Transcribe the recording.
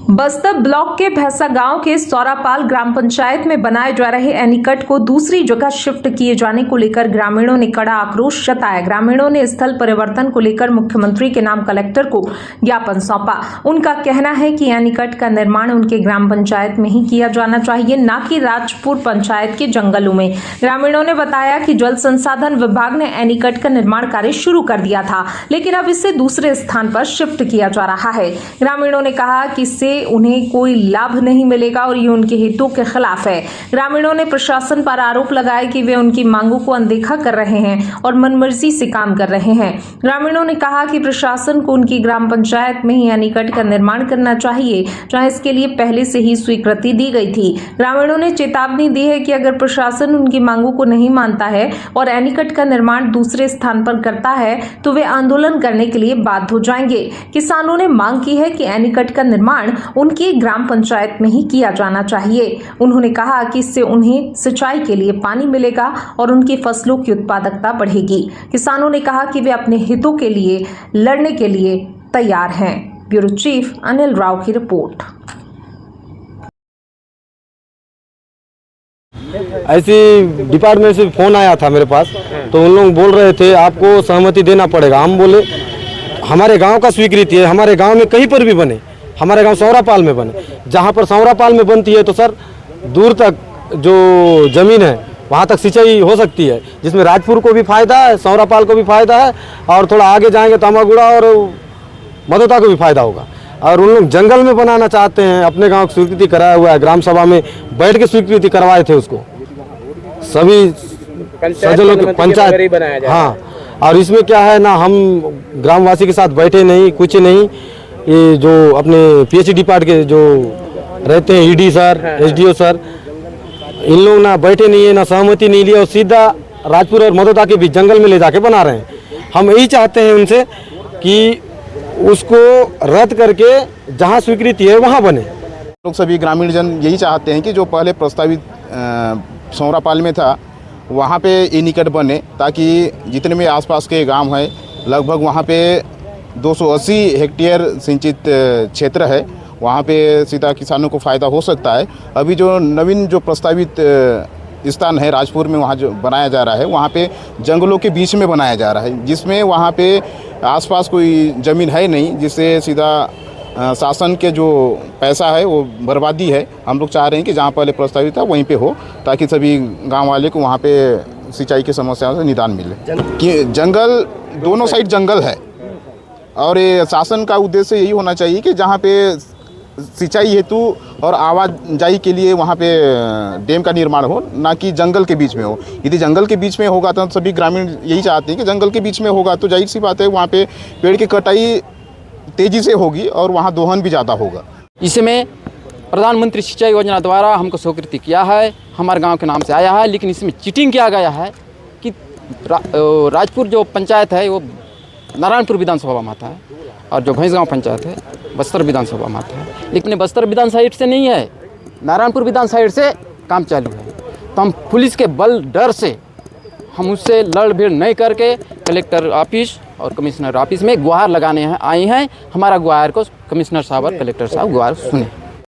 Bastar block के भैंसा गांव के सौरापाल ग्राम पंचायत में बनाए जा रहे एनीकट को दूसरी जगह शिफ्ट किए जाने को लेकर ग्रामीणों ने कड़ा आक्रोश जताया। ग्रामीणों ने स्थल परिवर्तन को लेकर मुख्यमंत्री के नाम कलेक्टर को ज्ञापन सौंपा। उनका कहना है कि एनीकट का निर्माण उनके ग्राम पंचायत में ही किया जाना चाहिए, न कि राजपुर पंचायत के जंगलों में। ग्रामीणों ने बताया कि जल संसाधन विभाग ने एनीकट का निर्माण कार्य शुरू कर दिया था, लेकिन अब इसे दूसरे स्थान पर शिफ्ट किया जा रहा है। ग्रामीणों ने कहा कि इससे उन्हें कोई लाभ नहीं मिलेगा और ये उनके हितों के खिलाफ है। ग्रामीणों ने प्रशासन पर आरोप लगाया कि वे उनकी मांगों को अनदेखा कर रहे हैं और मनमर्जी से काम कर रहे हैं। ग्रामीणों ने कहा कि प्रशासन को उनकी ग्राम पंचायत में ही एनीकट का निर्माण करना चाहिए, जहां इसके लिए पहले से ही स्वीकृति दी गई थी। ग्रामीणों ने चेतावनी दी है कि अगर प्रशासन उनकी मांगों को नहीं मानता है और एनीकट का निर्माण दूसरे स्थान पर करता है तो वे आंदोलन करने के लिए बाध्य हो जाएंगे। किसानों ने मांग की है कि एनीकट का निर्माण उनकी ग्राम पंचायत में ही किया जाना चाहिए। उन्होंने कहा कि इससे उन्हें सिंचाई के लिए पानी मिलेगा और उनकी फसलों की उत्पादकता बढ़ेगी। किसानों ने कहा कि वे अपने हितों के लिए लड़ने के लिए तैयार हैं। ब्यूरो चीफ अनिल राव की रिपोर्ट। ऐसी डिपार्टमेंट से फोन आया था मेरे पास, तो उन लोग बोल रहे थे आपको सहमति देना पड़ेगा। हम बोले हमारे गांव का स्वीकृति है, हमारे गांव में कहीं पर भी बने, हमारे गांव सौरापाल में बने, जहां पर सौरापाल में बनती है तो सर दूर तक जो ज़मीन है वहां तक सिंचाई हो सकती है, जिसमें राजपुर को भी फ़ायदा है, सौरापाल को भी फ़ायदा है और थोड़ा आगे जाएंगे तो अमागुड़ा और मधोता को भी फ़ायदा होगा। और उन लोग जंगल में बनाना चाहते हैं। अपने गांव की स्वीकृति कराया हुआ है, ग्राम सभा में बैठ के स्वीकृति करवाए थे उसको सभी सजलों के पंचायत। हाँ, और इसमें क्या है ना, हम ग्रामवासी के साथ बैठे नहीं, कुछ नहीं। ये जो अपने पीएचई डिपार्ट के जो रहते हैं ईडी सर, एसडीओ सर, इन लोग ना बैठे नहीं है, ना सहमति नहीं ली और सीधा राजपुर और मधोता के बीच जंगल में ले जाके बना रहे हैं। हम यही चाहते हैं उनसे कि उसको रद्द करके जहां स्वीकृति है वहां बने। लोग सभी ग्रामीण जन यही चाहते हैं कि जो पहले प्रस्तावित सौरापाल में था वहां पे एनीकट बने, ताकि जितने भी आसपास के गांव हैं लगभग वहां पे 280 हेक्टेयर सिंचित क्षेत्र है, वहाँ पे सीधा किसानों को फ़ायदा हो सकता है। अभी जो नवीन जो प्रस्तावित स्थान है राजपुर में, वहाँ जो बनाया जा रहा है वहाँ पे जंगलों के बीच में बनाया जा रहा है, जिसमें वहाँ पे आसपास कोई ज़मीन है नहीं, जिससे सीधा शासन के जो पैसा है वो बर्बादी है। हम लोग चाह रहे हैं कि जहाँ पहले प्रस्तावित था वहीं पे हो, ताकि सभी गाँव वाले को वहाँ पे सिंचाई की समस्याओं से निदान मिले। कि जंगल दोनों साइड जंगल है और ये शासन का उद्देश्य यही होना चाहिए कि जहाँ पे सिंचाई हेतु और आवाजाही के लिए वहाँ पे डैम का निर्माण हो, ना कि जंगल के बीच में हो। यदि जंगल के बीच में होगा तो सभी ग्रामीण यही चाहते हैं कि जंगल के बीच में होगा तो जाहिर सी बात है वहाँ पे पेड़ की कटाई तेज़ी से होगी और वहाँ दोहन भी ज़्यादा होगा। इसमें प्रधानमंत्री सिंचाई योजना द्वारा हमको स्वीकृति किया है, हमारे गाँव के नाम से आया है, लेकिन इसमें चीटिंग किया गया है कि राजपुर जो पंचायत है वो नारायणपुर विधानसभा में आता है और जो भैंस गाँव पंचायत है बस्तर विधानसभा में आता है, लेकिन बस्तर विधान साइड से नहीं है, नारायणपुर विधान साइड से काम चालू है। तो हम पुलिस के बल डर से हम उससे लड़ भीड़ नहीं करके कलेक्टर ऑफिस और कमिश्नर ऑफिस में गुहार लगाने आए हैं। हमारा गुहार को कमिश्नर साहब और कलेक्टर साहब गुहार सुने।